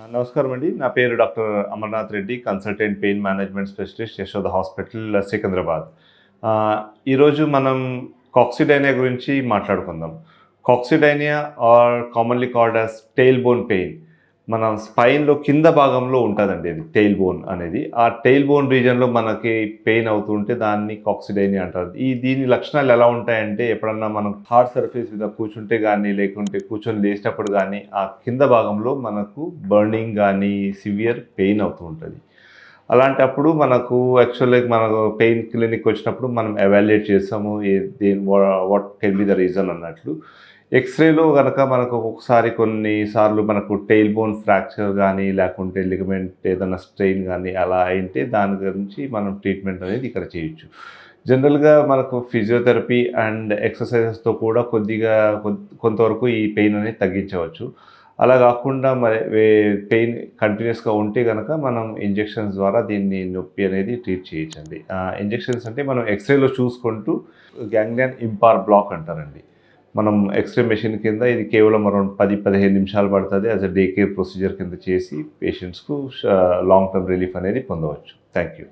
నమస్కారం అండి. నా పేరు doctor Amarnath Reddy, consultant pain management specialist, Yashoda hospital, Secunderabad. ఈరోజు మనం కాక్సిడైనియా గురించి మాట్లాడుకుందాం. Coccydynia are commonly called as tail bone pain. మన స్పైన్‌లో కింద భాగంలో ఉంటదండి ఇది టెయిల్ బోన్ అనేది. ఆ టెయిల్ బోన్ రీజియన్‌లో మనకి పెయిన్ అవుతూ ఉంటే దాన్ని కాక్సిడైనియా అంటారు. దీని లక్షణాలు ఎలా ఉంటాయంటే, ఎప్పుడన్నా మనం హార్డ్ సర్ఫేస్ మీద కూర్చుంటే గానీ, లేకుంటే కూర్చొని లేసినప్పుడు గానీ, ఆ కింద భాగంలో మనకు బర్నింగ్ గానీ, సివియర్ పెయిన్ అవుతూ ఉంటది. అలాంటప్పుడు మనకు యాక్చువల్‌గా మనకు పెయిన్ క్లినిక్‌కొచ్చినప్పుడు మనం ఎవాల్యుయేట్ చేస్తాము. What can be the reason అన్నట్లు. ఎక్స్‌రేలో గనక మనకు ఒక్కొక్కసారి కొన్నిసార్లు మనకు టెయిల్ బోన్ ఫ్రాక్చర్ గానీ, లేకుంటే లిగమెంట్ ఏదన్నా స్ట్రెయిన్ గానీ అలా అయింటే దాని గురించి మనం ట్రీట్మెంట్ అనేది ఇక్కడ చేయొచ్చు. జనరల్‌గా మనకు ఫిజియోథెరపీ అండ్ ఎక్సర్‌సైజెస్‌తో కూడా కొద్దిగా కొంతవరకు ఈ పెయిన్ అనేది తగ్గించవచ్చు. అలా గాకుండా మరి పెయిన్ కంటిన్యూయస్‌గా ఉంటే గనక మనం ఇంజెక్షన్స్ ద్వారా దీన్ని నొప్పి అనేది ట్రీట్ చేయొచ్చండి. ఇంజెక్షన్స్ అంటే మనం ఎక్స్‌రేలో చూసుకుంటూ గ్యాంగ్లియన్ ఇంపార్ బ్లాక్ అంటారండి. మనం ఎక్స్‌రే మెషిన్ కింద ఇది కేవలం అరౌండ్ 10, 15 నిమిషాలు పడతది. As a day care procedure కింద చేసి పేషెంట్స్‌కు లాంగ్ టర్మ్ రిలీఫ్ అనేది పొందవచ్చు. Thank you.